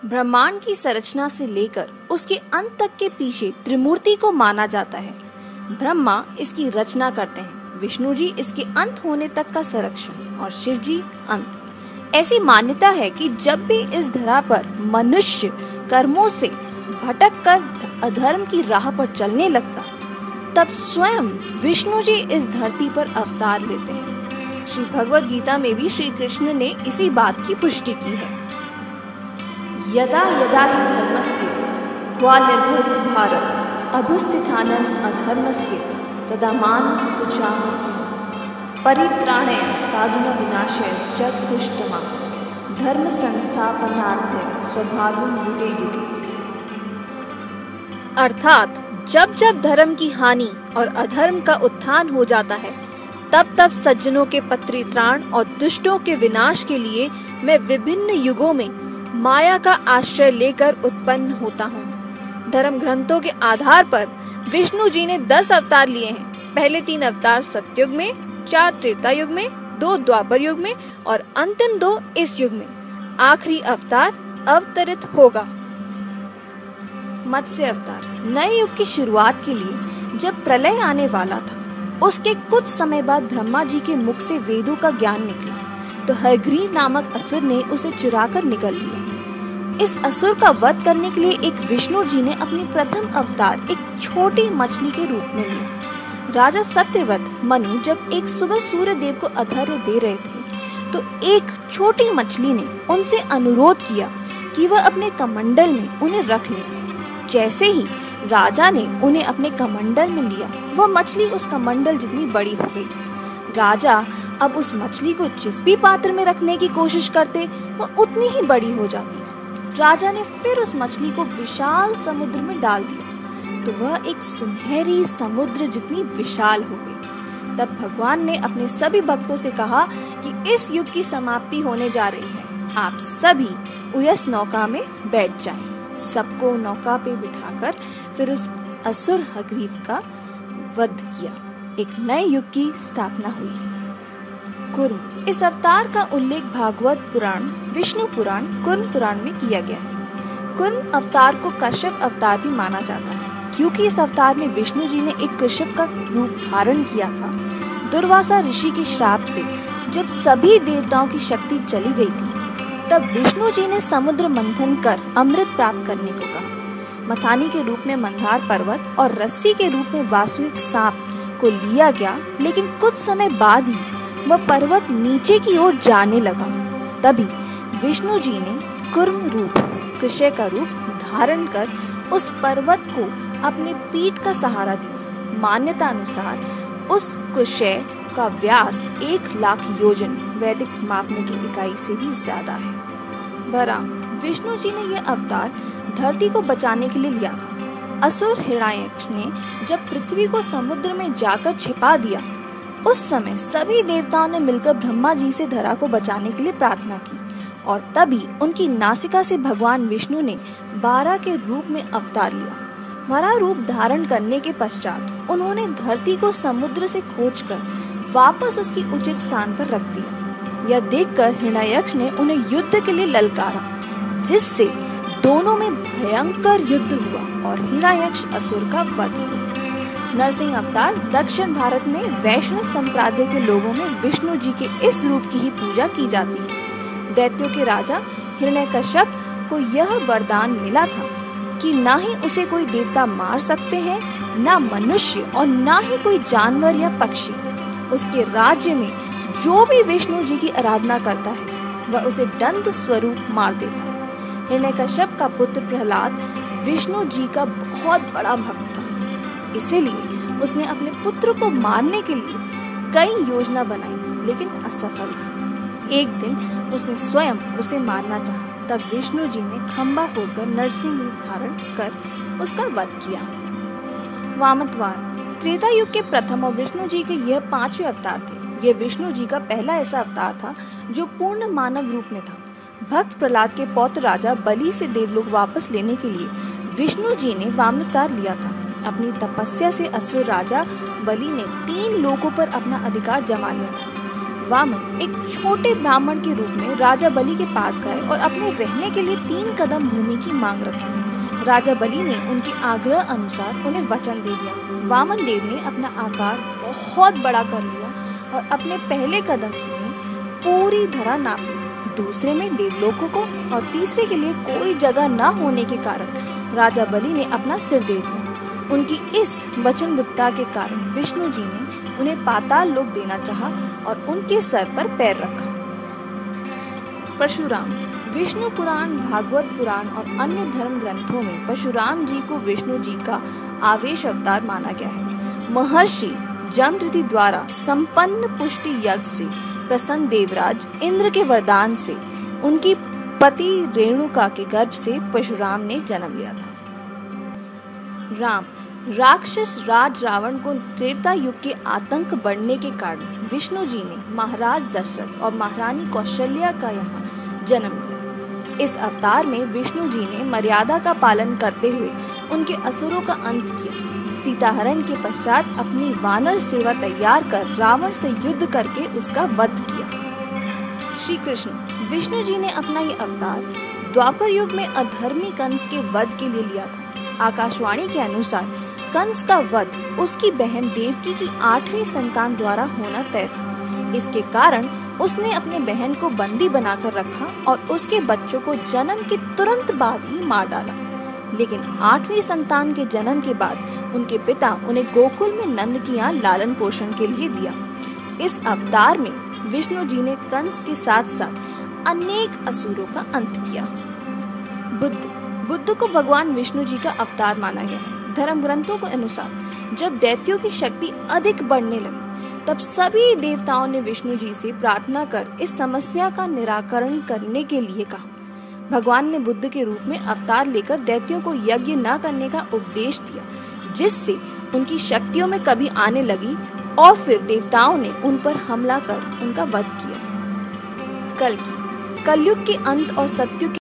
ब्रह्मांड की संरचना से लेकर उसके अंत तक के पीछे त्रिमूर्ति को माना जाता है। ब्रह्मा इसकी रचना करते हैं, विष्णु जी इसके अंत होने तक का संरक्षण और शिव जी अंत। ऐसी मान्यता है कि जब भी इस धरा पर मनुष्य कर्मों से भटक कर अधर्म की राह पर चलने लगता, तब स्वयं विष्णु जी इस धरती पर अवतार लेते हैं। श्री भगवद गीता में भी श्री कृष्ण ने इसी बात की पुष्टि की है। यदा यदा हि धर्मस्य ग्लानिर्भवति भारत अभ्युत्थानं अधर्मस्य तदात्मानं सृजाम्यहम् परित्राणाय साधूनां विनाशाय च दुष्टतमाः धर्म संस्थापनार्थे स्वभावं युगे युगे। अर्थात जब जब धर्म की हानि और अधर्म का उत्थान हो जाता है, तब तब सज्जनों के परित्राण और दुष्टों के विनाश के लिए मैं विभिन्न युगों में माया का आश्रय लेकर उत्पन्न होता हूँ। धर्म ग्रंथों के आधार पर विष्णु जी ने 10 अवतार लिए हैं। पहले 3 अवतार सतयुग में, 4 त्रेता युग में, 2 द्वापर युग में और अंतिम 2 इस युग में। आखिरी अवतार अवतरित होगा। मत्स्य अवतार नए युग की शुरुआत के लिए जब प्रलय आने वाला था, उसके कुछ समय बाद ब्रह्मा जी के मुख से वेदों का ज्ञान निकला, तो हयग्रीव नामक असुर ने उसे चुराकर निगल लिया। इस असुर का वध करने के लिए एक विष्णु जी ने अपनी प्रथम अवतार एक छोटी मछली के रूप में लिया। राजा सत्यव्रत मनु जब एक सुबह सूर्य देव को अर्घ्य दे रहे थे, तो एक छोटी मछली ने उनसे अनुरोध किया कि वह अपने कमंडल में उन्हें रख ले। जैसे ही राजा ने उन्हें अपने कमंडल में लिया, वह मछली उस कमंडल जितनी बड़ी हो गई। राजा अब उस मछली को जिस भी पात्र में रखने की कोशिश करते, वह उतनी ही बड़ी हो जाती। राजा ने फिर उस मछली को विशाल समुद्र में डाल दिया, तो वह एक सुनहरी समुद्र जितनी विशाल हो गई। तब भगवान ने अपने सभी भक्तों से कहा कि इस युग की समाप्ति होने जा रही है, आप सभी उयस नौका में बैठ जाएं। सबको नौका पे बिठाकर फिर उस असुर हयग्रीव का वध किया। एक नए युग की स्थापना हुई। कूर्म इस अवतार का उल्लेख भागवत पुराण, विष्णु पुराण, कूर्म पुराण में किया गया है। कूर्म अवतार को कश्यप अवतार भी माना जाता है, क्योंकि इस अवतार में विष्णु जी ने एक कश्यप का रूप धारण किया था। दुर्वासा ऋषि के श्राप से जब सभी देवताओं की शक्ति चली गई थी, तब विष्णु जी ने समुद्र मंथन कर अमृत प्राप्त करने को कहा। मथानी के रूप में मंदार पर्वत और रस्सी के रूप में वासुकी सांप को लिया गया, लेकिन कुछ समय बाद ही वह पर्वत नीचे की ओर जाने लगा। तभी विष्णु जी ने कूर्म रूप, कृष्ण का रूप धारण कर उस पर्वत को अपने पीठ का सहारा दिया। मान्यता अनुसार उस कुशय का व्यास 1,00,000 योजन वैदिक मापने की इकाई से भी ज्यादा है। बहरहाल विष्णु जी ने यह अवतार धरती को बचाने के लिए लिया था। असुर हिरण्यकश्यप ने जब पृथ्वी को समुद्र में जाकर छिपा दिया, उस समय सभी देवताओं ने मिलकर ब्रह्मा जी से धरा को बचाने के लिए प्रार्थना की, और तभी उनकी नासिका से भगवान विष्णु ने 12 के रूप में अवतार लिया। 12 रूप धारण करने के पश्चात उन्होंने धरती को समुद्र से खोजकर वापस उसकी उचित स्थान पर रख दिया। यह देखकर हिरण्यकश्यप ने उन्हें युद्ध के लिए ललकारा, जिससे दोनों में भयंकर युद्ध हुआ और हिरण्यकश्यप असुर का वध हुआ। नरसिंह अवतार दक्षिण भारत में वैष्णव संप्रदाय के लोगों में विष्णु जी के इस रूप की ही पूजा की जाती है। दैत्यों के राजा हिरण्यकश्यप को यह वरदान मिला था कि ना ही उसे कोई देवता मार सकते हैं, ना मनुष्य और ना ही कोई जानवर या पक्षी। उसके राज्य में जो भी विष्णु जी की आराधना करता है, वह उसे दंड स्वरूप मार देता है। हिरण्यकश्यप का पुत्र प्रहलाद विष्णु जी का बहुत बड़ा भक्त था, इसीलिए उसने अपने पुत्र को मारने के लिए कई योजना बनाई, लेकिन असफल रहा। एक दिन उसने स्वयं उसे मारना चाहा, तब विष्णु जी ने खंबा फोड़कर नरसिंह रूप धारण कर उसका वध किया। वामनवार त्रेता युग के प्रथम और विष्णु जी के यह 5वें अवतार थे। यह विष्णु जी का पहला ऐसा अवतार था जो पूर्ण मानव रूप में था। भक्त प्रहलाद के पौत्र राजा बलि से देवलोक वापस लेने के लिए विष्णु जी ने वामनावतार लिया था। अपनी तपस्या से असुर राजा बलि ने 3 लोकों पर अपना अधिकार जमा लिया था। वामन एक छोटे ब्राह्मण के रूप में राजा बलि के पास गए और अपने रहने के लिए 3 कदम भूमि की मांग रखी। राजा बलि ने उनके आग्रह अनुसार उन्हें वचन दे दिया। वामन देव ने अपना आकार बहुत बड़ा कर लिया और अपने पहले कदम से पूरी धरा नाप ली। दूसरे में देवलोकों को और तीसरे के लिए कोई जगह न होने के कारण राजा बलि ने अपना सिर दे दिया। उनकी इस वचनबद्धता के कारण विष्णु जी ने उन्हें पाताल लोक देना चाहा और उनके सर पर पैर रखा। परशुराम। विष्णु पुराण, भागवत पुराण और अन्य धर्म ग्रंथों में परशुराम जी को विष्णु जी का आवेश अवतार माना गया है। महर्षि जमदग्नि द्वारा संपन्न पुष्टि यज्ञ से प्रसन्न देवराज इंद्र के वरदान से उनकी पति रेणुका के गर्भ से परशुराम ने जन्म लिया था। राम। राक्षस राज रावण को त्रेता युग के आतंक बढ़ने के कारण विष्णु जी ने महाराज दशरथ और महारानी कौशल्या का यहाँ जन्म लिया। इस अवतार में विष्णु जी ने मर्यादा का पालन करते हुए उनके असुरों का अंत किया। सीताहरण के पश्चात अपनी वानर सेवा तैयार कर रावण से युद्ध करके उसका वध किया। श्री कृष्ण। विष्णु जी ने अपना ये अवतार द्वापर युग में अधर्मी कंस के वध के लिए लिया था। आकाशवाणी के अनुसार कंस का वध उसकी बहन देवकी की 8वीं संतान द्वारा होना तय था। इसके कारण उसने अपने बहन को बंदी बनाकर रखा और उसके बच्चों को जन्म के तुरंत बाद ही मार डाला। लेकिन 8वीं संतान के जन्म के बाद उनके पिता उन्हें गोकुल में नंद की यहाँ लालन पोषण के लिए दिया। इस अवतार में विष्णु जी ने कंस के साथ साथ अनेक असुरों का अंत किया। बुद्ध को भगवान विष्णु जी का अवतार माना गया है। धर्म ग्रंथों के अनुसार जब दैत्यों की शक्ति अधिक बढ़ने लगी तब सभी देवताओं ने विष्णु जी से प्रार्थना कर इस समस्या का निराकरण करने के लिए कहा। भगवान ने बुद्ध के रूप में अवतार लेकर दैत्यों को यज्ञ न करने का उपदेश दिया, जिससे उनकी शक्तियों में कमी आने लगी और फिर देवताओं ने उन पर हमला कर उनका वध किया। कलयुग के अंत और सतयुग